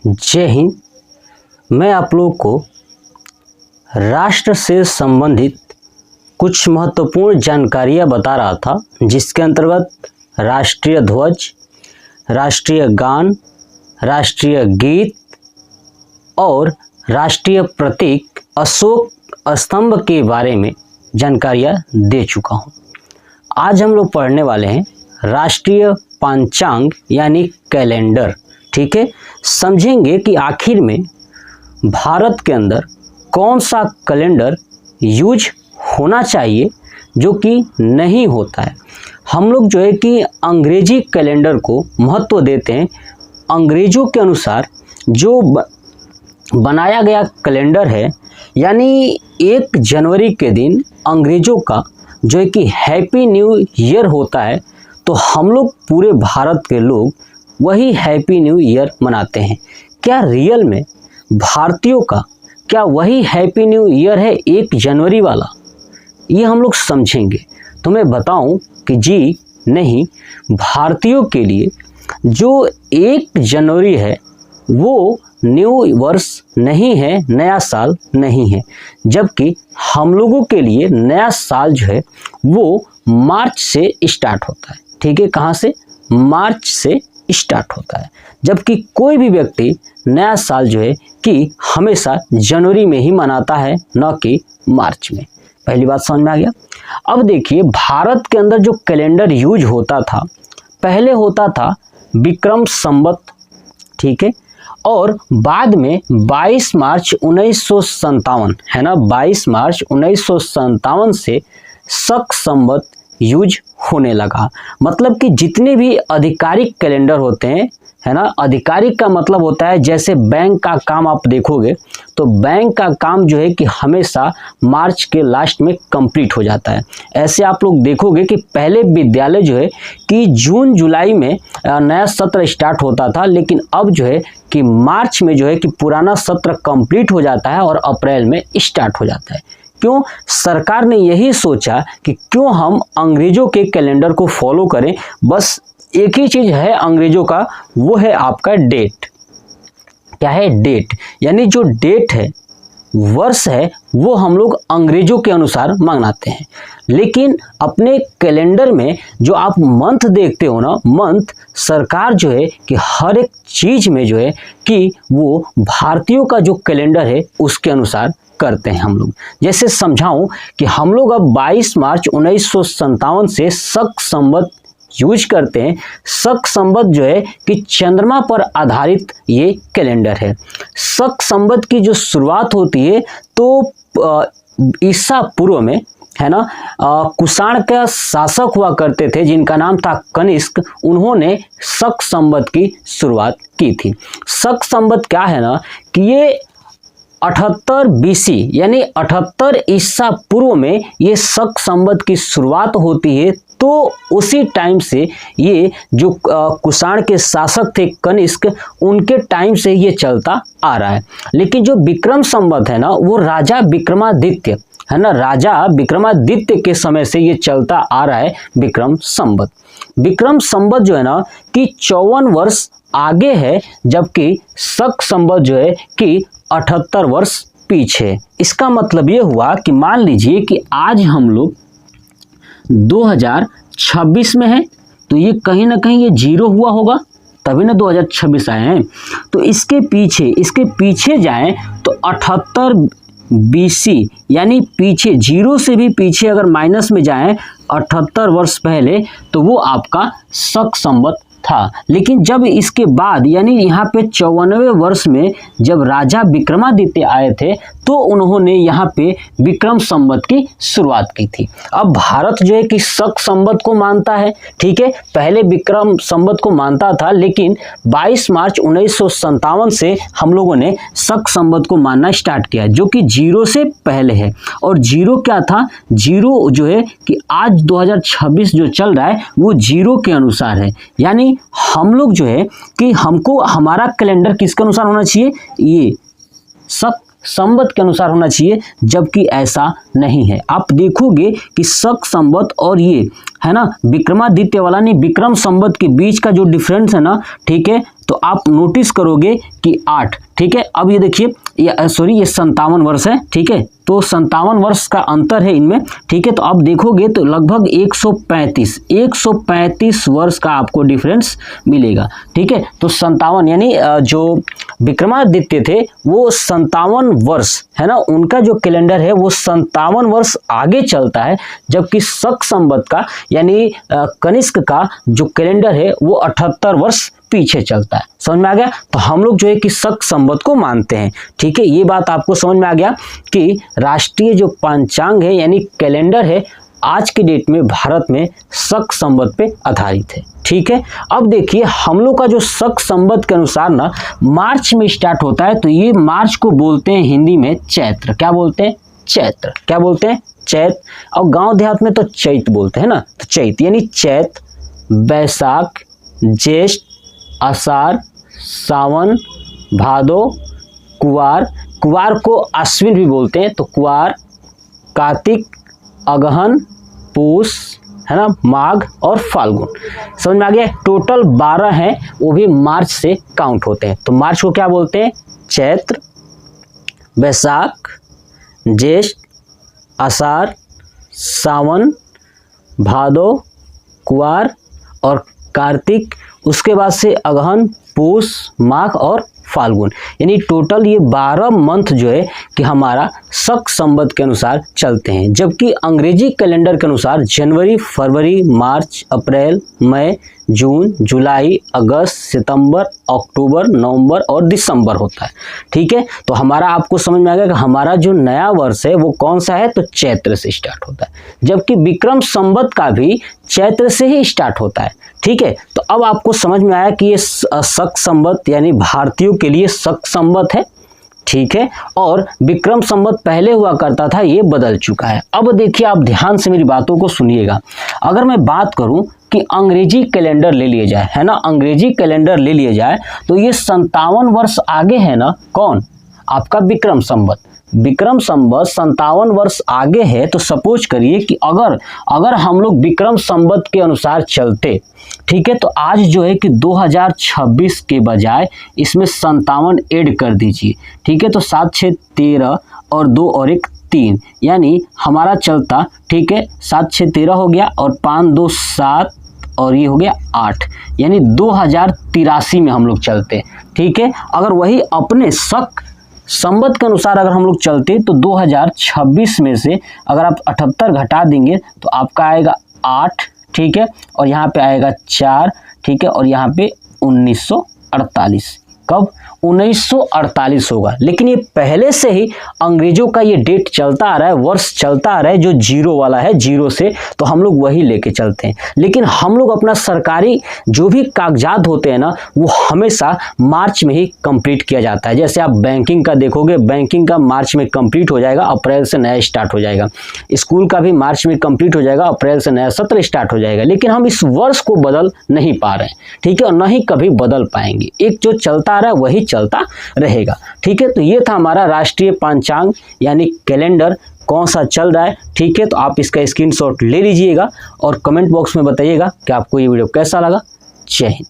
जय हिंद। मैं आप लोग को राष्ट्र से संबंधित कुछ महत्वपूर्ण जानकारियां बता रहा था, जिसके अंतर्गत राष्ट्रीय ध्वज, राष्ट्रीय गान, राष्ट्रीय गीत और राष्ट्रीय प्रतीक अशोक स्तंभ के बारे में जानकारियां दे चुका हूं। आज हम लोग पढ़ने वाले हैं राष्ट्रीय पंचांग यानी कैलेंडर। ठीक है, समझेंगे कि आखिर में भारत के अंदर कौन सा कैलेंडर यूज होना चाहिए जो कि नहीं होता है। हम लोग जो है कि अंग्रेजी कैलेंडर को महत्व देते हैं। अंग्रेजों के अनुसार जो बनाया गया कैलेंडर है, यानी 1 जनवरी के दिन अंग्रेजों का जो है कि हैप्पी न्यू ईयर होता है, तो हम लोग पूरे भारत के लोग वही हैप्पी न्यू ईयर मनाते हैं। क्या रियल में भारतीयों का क्या वही हैप्पी न्यू ईयर है 1 जनवरी वाला? ये हम लोग समझेंगे। तो मैं बताऊं कि जी नहीं, भारतीयों के लिए जो 1 जनवरी है वो न्यू वर्ष नहीं है, नया साल नहीं है, जबकि हम लोगों के लिए नया साल जो है वो मार्च से स्टार्ट होता है। ठीक है, कहाँ से? मार्च से स्टार्ट होता है, जबकि कोई भी व्यक्ति नया साल जो है कि हमेशा जनवरी में ही मनाता है, न कि मार्च में। पहली बात समझ में आ गया। अब देखिए, भारत के अंदर जो कैलेंडर यूज होता था, पहले होता था विक्रम संवत, ठीक है, और बाद में 22 मार्च 1957 है ना, 22 मार्च 1957 से शक संवत यूज होने लगा। मतलब कि जितने भी आधिकारिक कैलेंडर होते हैं, है ना, आधिकारिक का मतलब होता है जैसे बैंक का काम आप देखोगे तो बैंक का काम जो है कि हमेशा मार्च के लास्ट में कंप्लीट हो जाता है। ऐसे आप लोग देखोगे कि पहले विद्यालय जो है कि जून जुलाई में नया सत्र स्टार्ट होता था, लेकिन अब जो है कि मार्च में जो है कि पुराना सत्र कंप्लीट हो जाता है और अप्रैल में स्टार्ट हो जाता है। क्यों? सरकार ने यही सोचा कि क्यों हम अंग्रेजों के कैलेंडर को फॉलो करें। बस एक ही चीज है अंग्रेजों का, वो है आपका डेट। क्या है? डेट। यानी जो डेट है, वर्ष है, वो हम लोग अंग्रेजों के अनुसार मनाते हैं। लेकिन अपने कैलेंडर में जो आप मंथ देखते हो ना, मंथ सरकार जो है कि हर एक चीज में जो है कि वो भारतीयों का जो कैलेंडर है उसके अनुसार करते हैं हम लोग। जैसे समझाऊं कि हम लोग अब 22 मार्च 1957 से शक संवत यूज करते हैं। शक संवत जो है कि चंद्रमा पर आधारित ये कैलेंडर है। शक संवत की जो शुरुआत होती है तो ईसा पूर्व में, है ना, कुषाण का शासक हुआ करते थे जिनका नाम था कनिष्क। उन्होंने शक संवत की शुरुआत की थी। शक संवत क्या है ना कि ये 78 BC यानी 78 ईसा पूर्व में ये शक संवत की शुरुआत होती है। तो उसी टाइम से ये जो कुषाण के शासक थे कनिष्क, उनके टाइम से ये चलता आ रहा है। लेकिन जो विक्रम संवत है ना, वो राजा विक्रमादित्य, है ना, राजा विक्रमादित्य के समय से ये चलता आ रहा है विक्रम संवत। विक्रम संवत जो है ना कि 54 वर्ष आगे है, जबकि शक संवत जो है कि 78 वर्ष पीछे। इसका मतलब ये हुआ कि मान लीजिए कि आज हम लोग 2026 में है, तो ये कहीं ना कहीं ये 0 हुआ होगा, तभी ना 2026 आए हैं। तो इसके पीछे जाएं तो 78 BC यानी पीछे 0 से भी पीछे अगर माइनस में जाएं 78 वर्ष पहले, तो वो आपका शक संवत था। लेकिन जब इसके बाद यानी यहाँ पे 54वें वर्ष में जब राजा विक्रमादित्य आए थे, तो उन्होंने यहाँ पे विक्रम संवत की शुरुआत की थी। अब भारत जो है कि शक संवत को मानता है, ठीक है, पहले विक्रम संवत को मानता था, लेकिन 22 मार्च 1957 से हम लोगों ने शक संवत को मानना स्टार्ट किया, जो कि 0 से पहले है। और 0 क्या था? 0 जो है कि आज 2026 जो चल रहा है वो 0 के अनुसार है। यानी हम लोग जो है कि हमको हमारा कैलेंडर किसके अनुसार होना चाहिए? ये शक संवत के अनुसार होना चाहिए, जबकि ऐसा नहीं है। आप देखोगे कि शक संवत और ये है ना विक्रमादित्य वाला नहीं, विक्रम संवत के बीच का जो डिफरेंस है ना, ठीक है, तो आप नोटिस करोगे कि 8, ठीक है। अब ये देखिए, ये 57 वर्ष है, ठीक है। तो 57 वर्ष का अंतर है इनमें, ठीक है। तो आप देखोगे तो लगभग 135 वर्ष का आपको डिफरेंस मिलेगा, ठीक है। तो 57 यानी जो विक्रमादित्य थे वो 57 वर्ष है ना, उनका जो कैलेंडर है वो 57 वर्ष आगे चलता है, जबकि शक संवत का यानी कनिष्क का जो कैलेंडर है वो 78 वर्ष पीछे चलता है। समझ में आ गया। तो हम लोग जो है कि शक संवत को मानते हैं, ठीक है। ये बात आपको समझ में आ गया कि राष्ट्रीय जो पंचांग है यानी कैलेंडर है आज के डेट में भारत में शक संवत पे आधारित है, ठीक है। अब देखिए हम लोग का जो शक संवत के अनुसार ना मार्च में स्टार्ट होता है, तो ये मार्च को बोलते हैं हिंदी में चैत्र। क्या बोलते हैं? चैत्र। क्या बोलते हैं? चैत। और गांव देहात में तो चैत बोलते हैं ना, तो चैत यानी चैत, बैसाख, ज्येष्ठ, आषाढ़, सावन, भादो, कुवार, कुवार को अश्विन भी बोलते हैं, तो कुवार, कार्तिक, अगहन, पूस, है ना, माघ और फाल्गुन। समझ में आ गया। टोटल 12 हैं, वो भी मार्च से काउंट होते हैं। तो मार्च को क्या बोलते हैं? चैत्र, बैसाख, ज्येष्ठ, आषाढ़, सावन, भादो, कुवार और कार्तिक, उसके बाद से अगहन, पूस, माघ और फाल्गुन। यानी टोटल ये 12 मंथ जो है कि हमारा शक संवत के अनुसार चलते हैं, जबकि अंग्रेजी कैलेंडर के अनुसार जनवरी, फरवरी, मार्च, अप्रैल, मई, जून, जुलाई, अगस्त, सितंबर, अक्टूबर, नवंबर और दिसंबर होता है, ठीक है। तो हमारा आपको समझ में आ गया कि हमारा जो नया वर्ष है वो कौन सा है, तो चैत्र से स्टार्ट होता है, जबकि विक्रम संवत का भी चैत्र से ही स्टार्ट होता है, ठीक है। तो अब आपको समझ में आया कि ये शक संवत यानी भारतीयों के लिए शक संवत है, ठीक है। और विक्रम संवत पहले हुआ करता था, ये बदल चुका है। अब देखिए आप ध्यान से मेरी बातों को सुनिएगा। अगर मैं बात करूं कि अंग्रेजी कैलेंडर ले लिए जाए, है ना, अंग्रेजी कैलेंडर ले लिए जाए तो ये 57 वर्ष आगे है ना, कौन? आपका विक्रम संवत। विक्रम संवत 57 वर्ष आगे है। तो सपोज करिए कि अगर हम लोग विक्रम संवत के अनुसार चलते, ठीक है, तो आज जो है कि 2026 के बजाय इसमें 57 ऐड कर दीजिए, ठीक है। तो 7 6 13 और 2 और 1 3, यानी हमारा चलता, ठीक है, 7 6 13 हो गया और 5 2 7 और ये हो गया 8, यानी 2083 में हम लोग चलते, ठीक है। अगर वही अपने शक संवत के अनुसार अगर हम लोग चलते तो 2026 में से अगर आप 78 घटा देंगे तो आपका आएगा 8, ठीक है, और यहाँ पे आएगा 4, ठीक है, और यहाँ पे 1948। कब? 1948 होगा। लेकिन ये पहले से ही अंग्रेजों का ये डेट चलता आ रहा है, वर्ष चलता आ रहा है जो 0 वाला है, 0 से, तो हम लोग वही लेके चलते हैं। लेकिन हम लोग अपना सरकारी जो भी कागजात होते हैं ना वो हमेशा मार्च में ही कंप्लीट किया जाता है। जैसे आप बैंकिंग का देखोगे, बैंकिंग का मार्च में कंप्लीट हो जाएगा, अप्रैल से नया स्टार्ट हो जाएगा। स्कूल का भी मार्च में कंप्लीट हो जाएगा, अप्रैल से नया सत्र स्टार्ट हो जाएगा। लेकिन हम इस वर्ष को बदल नहीं पा रहे हैं, ठीक है, और न ही कभी बदल पाएंगे। एक जो चलता आ रहा है वही चलता रहेगा, ठीक है। तो ये था हमारा राष्ट्रीय पंचांग यानी कैलेंडर कौन सा चल रहा है, ठीक है। तो आप इसका स्क्रीनशॉट ले लीजिएगा और कमेंट बॉक्स में बताइएगा कि आपको ये वीडियो कैसा लगा। जय हिंद।